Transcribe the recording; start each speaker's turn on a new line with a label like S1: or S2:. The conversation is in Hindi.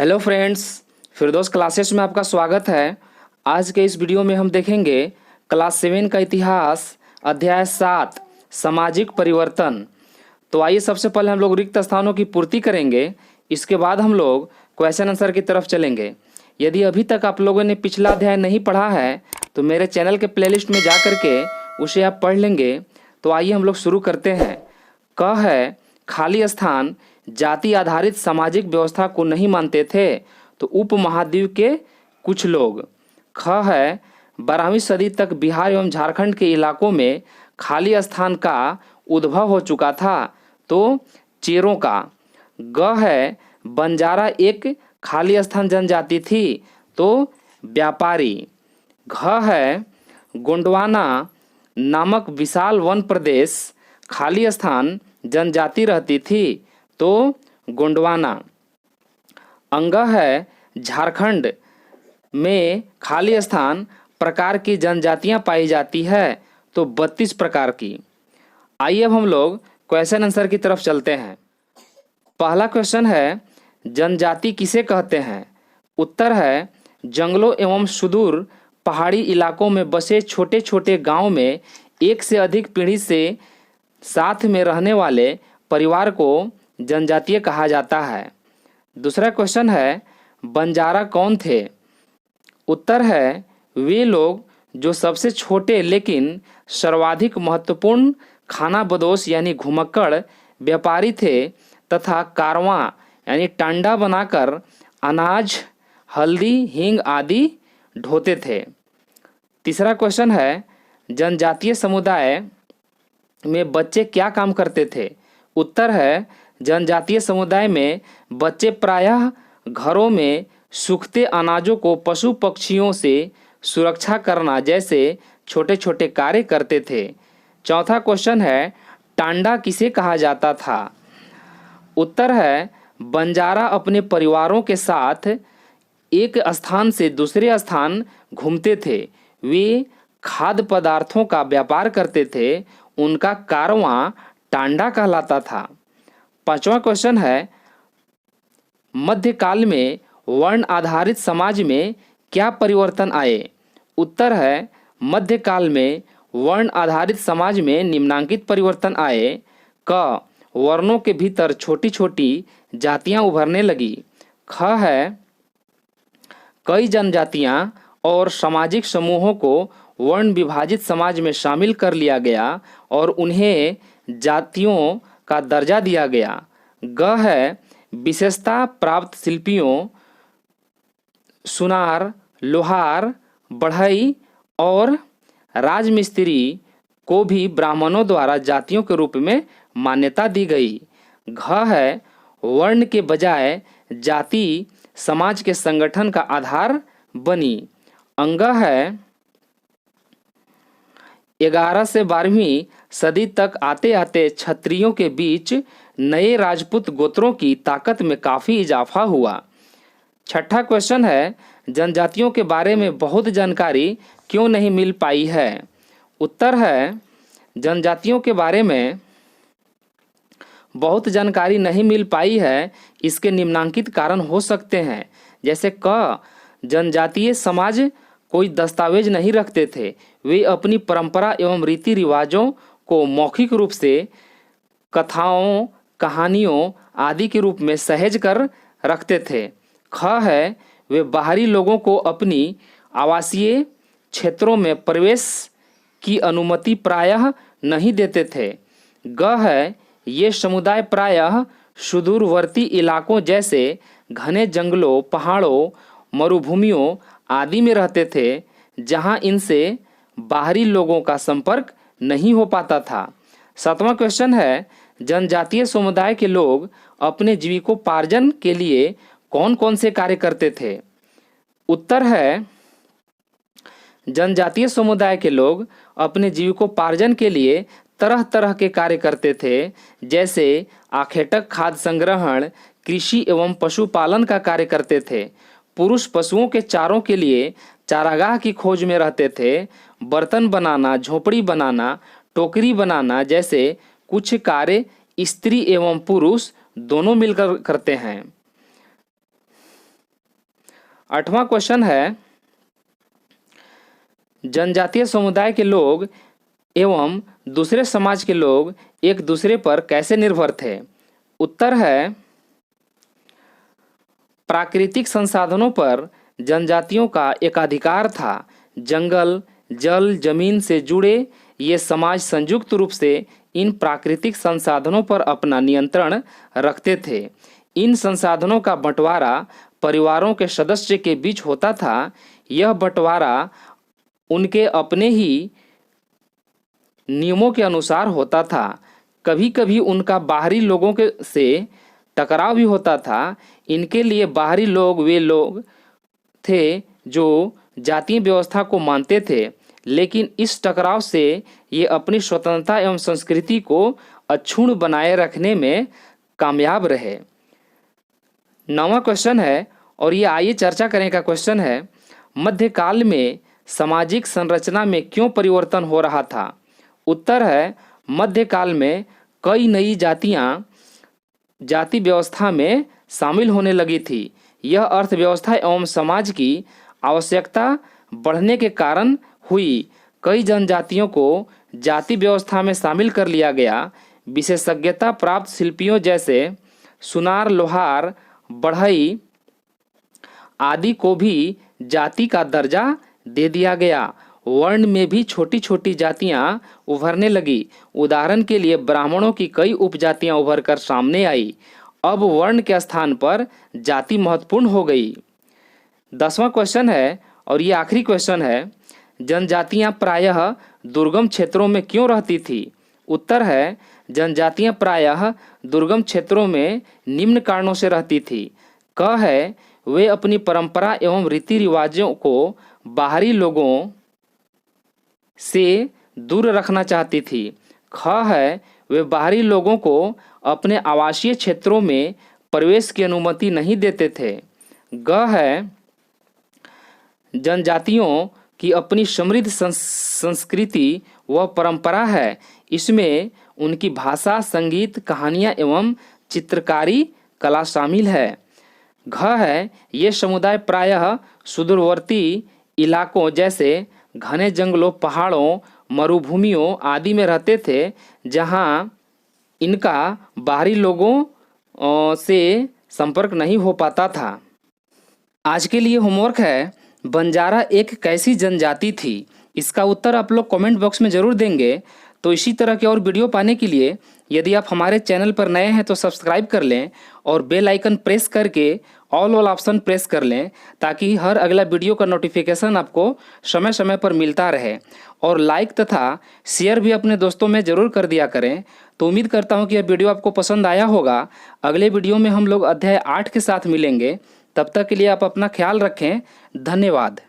S1: हेलो फ्रेंड्स, फिरदौस क्लासेस में आपका स्वागत है। आज के इस वीडियो में हम देखेंगे क्लास 7 का इतिहास, अध्याय 7 सामाजिक परिवर्तन। तो आइए सबसे पहले हम लोग रिक्त स्थानों की पूर्ति करेंगे। इसके बाद हम लोग क्वेश्चन आंसर की तरफ चलेंगे। यदि अभी तक आप लोगों ने पिछला अध्याय नहीं पढ़ा है तो मेरे चैनल के प्लेलिस्ट में जा करके उसे आप पढ़ लेंगे। तो आइए हम लोग शुरू करते हैं। क है खाली स्थान। जाति आधारित सामाजिक व्यवस्था को नहीं मानते थे तो उपमहाद्वीप के कुछ लोग। ख है 12वीं सदी तक बिहार एवं झारखंड के इलाकों में खाली स्थान का उद्भव हो चुका था तो चेरों का। ग है बंजारा एक खाली स्थान जनजाति थी तो व्यापारी। घ है गोंडवाना नामक विशाल वन प्रदेश खाली स्थान जनजाति रहती थी तो गोंडवाना। अंग है झारखंड में खाली स्थान प्रकार की जनजातियां पाई जाती है तो 32 प्रकार की। आइए अब हम लोग क्वेश्चन आंसर की तरफ चलते हैं। पहला क्वेश्चन है जनजाति किसे कहते हैं। उत्तर है जंगलों एवं सुदूर पहाड़ी इलाकों में बसे छोटे छोटे गांव में एक से अधिक पीढ़ी से साथ में रहने वाले परिवार को जनजातीय कहा जाता है। दूसरा क्वेश्चन है बंजारा कौन थे। उत्तर है वे लोग जो सबसे छोटे लेकिन सर्वाधिक महत्वपूर्ण खानाबदोश यानी घुमक्कड़ व्यापारी थे तथा कारवां यानी टांडा बनाकर अनाज, हल्दी, हींग आदि ढोते थे। तीसरा क्वेश्चन है जनजातीय समुदाय में बच्चे क्या काम करते थे। उत्तर है जनजातीय समुदाय में बच्चे प्रायः घरों में सूखते अनाजों को पशु पक्षियों से सुरक्षा करना जैसे छोटे छोटे कार्य करते थे। चौथा क्वेश्चन है टांडा किसे कहा जाता था। उत्तर है बंजारा अपने परिवारों के साथ एक स्थान से दूसरे स्थान घूमते थे। वे खाद्य पदार्थों का व्यापार करते थे। उनका कारवां टांडा कहलाता था। पांचवा क्वेश्चन है मध्यकाल में वर्ण आधारित समाज में क्या परिवर्तन आए। उत्तर है मध्यकाल में वर्ण आधारित समाज में निम्नांकित परिवर्तन आए। क वर्णों के भीतर छोटी छोटी जातियां उभरने लगी। ख है कई जनजातियां और सामाजिक समूहों को वर्ण विभाजित समाज में शामिल कर लिया गया और उन्हें जातियों का दर्जा दिया गया। ग है विशेषता प्राप्त शिल्पियों, सुनार, लोहार, बढ़ई और राजमिस्त्री को भी ब्राह्मणों द्वारा जातियों के रूप में मान्यता दी गई। घ है वर्ण के बजाय जाति समाज के संगठन का आधार बनी। अंग है 11 से 12वीं सदी तक आते आते क्षत्रियों के बीच नए राजपूत गोत्रों की ताकत में काफ़ी इजाफा हुआ। छठा क्वेश्चन है जनजातियों के बारे में बहुत जानकारी क्यों नहीं मिल पाई है। उत्तर है जनजातियों के बारे में बहुत जानकारी नहीं मिल पाई है। इसके निम्नांकित कारण हो सकते हैं। जैसे क जनजातीय समाज कोई दस्तावेज नहीं रखते थे। वे अपनी परंपरा एवं रीति रिवाजों को मौखिक रूप से कथाओं, कहानियों आदि के रूप में सहेज कर रखते थे। ख है वे बाहरी लोगों को अपनी आवासीय क्षेत्रों में प्रवेश की अनुमति प्रायः नहीं देते थे। ग है ये समुदाय प्रायः सुदूरवर्ती इलाकों जैसे घने जंगलों, पहाड़ों, मरुभूमियों आदि में रहते थे जहां इनसे बाहरी लोगों का संपर्क नहीं हो पाता था। सातवां क्वेश्चन है जनजातीय समुदाय के लोग अपने जीविकोपार्जन के लिए कौन कौन से कार्य करते थे। उत्तर है जनजातीय समुदाय के लोग अपने जीविकोपार्जन के लिए तरह तरह के कार्य करते थे जैसे आखेटक खाद्य संग्रहण, कृषि एवं पशुपालन का कार्य करते थे। पुरुष पशुओं के चारों के लिए चारागाह की खोज में रहते थे। बर्तन बनाना, झोपड़ी बनाना, टोकरी बनाना जैसे कुछ कार्य स्त्री एवं पुरुष दोनों मिलकर करते हैं। 8वां क्वेश्चन है, जनजातीय समुदाय के लोग एवं दूसरे समाज के लोग एक दूसरे पर कैसे निर्भर थे? उत्तर है, प्राकृतिक संसाधनों पर जनजातियों का एकाधिकार था। जंगल, जल, जमीन से जुड़े ये समाज संयुक्त रूप से इन प्राकृतिक संसाधनों पर अपना नियंत्रण रखते थे। इन संसाधनों का बंटवारा परिवारों के सदस्य के बीच होता था। यह बंटवारा उनके अपने ही नियमों के अनुसार होता था। कभी कभी उनका बाहरी लोगों के से टकराव भी होता था। इनके लिए बाहरी लोग वे लोग थे जो जातीय व्यवस्था को मानते थे, लेकिन इस टकराव से ये अपनी स्वतंत्रता एवं संस्कृति को अक्षुण्ण बनाए रखने में कामयाब रहे। 9वां क्वेश्चन है और ये आइए चर्चा करने का क्वेश्चन है, मध्यकाल में सामाजिक संरचना में क्यों परिवर्तन हो रहा था? उत्तर है, मध्यकाल में कई नई जातियां जाति व्यवस्था में शामिल होने लगी थी। यह अर्थव्यवस्था एवं समाज की आवश्यकता बढ़ने के कारण हुई। कई जनजातियों को जाति व्यवस्था में शामिल कर लिया गया। विशेषज्ञता प्राप्त शिल्पियों जैसे सुनार, लोहार, बढ़ई आदि को भी जाति का दर्जा दे दिया गया। वर्ण में भी छोटी छोटी जातियां उभरने लगी। उदाहरण के लिए ब्राह्मणों की कई उपजातियां उभरकर सामने आई। अब वर्ण के स्थान पर जाति महत्वपूर्ण हो गई। 10वां क्वेश्चन है और ये आखिरी क्वेश्चन है, जनजातियां प्रायः दुर्गम क्षेत्रों में क्यों रहती थी? उत्तर है, जनजातियां प्रायः दुर्गम क्षेत्रों में निम्न कारणों से रहती थी। क है, वे अपनी परंपरा एवं रीति रिवाजों को बाहरी लोगों से दूर रखना चाहती थी। ख है, वे बाहरी लोगों को अपने आवासीय क्षेत्रों में प्रवेश की अनुमति नहीं देते थे। ग है, जनजातियों की अपनी समृद्ध संस्कृति व परंपरा है। इसमें उनकी भाषा, संगीत, कहानियाँ एवं चित्रकारी कला शामिल है। घ है, ये समुदाय प्रायः सुदूरवर्ती इलाकों जैसे घने जंगलों, पहाड़ों, मरुभूमियों आदि में रहते थे, जहां इनका बाहरी लोगों से संपर्क नहीं हो पाता था। आज के लिए होमवर्क है, बंजारा एक कैसी जनजाति थी? इसका उत्तर आप लोग कमेंट बॉक्स में ज़रूर देंगे। तो इसी तरह के और वीडियो पाने के लिए यदि आप हमारे चैनल पर नए हैं तो सब्सक्राइब कर लें और बेल आइकन प्रेस करके ऑल ऑप्शन प्रेस कर लें, ताकि हर अगला वीडियो का नोटिफिकेशन आपको समय समय पर मिलता रहे। और लाइक तथा शेयर भी अपने दोस्तों में ज़रूर कर दिया करें। तो उम्मीद करता हूँ कि यह वीडियो आपको पसंद आया होगा। अगले वीडियो में हम लोग अध्याय 8 के साथ मिलेंगे। तब तक के लिए आप अपना ख्याल रखें। धन्यवाद।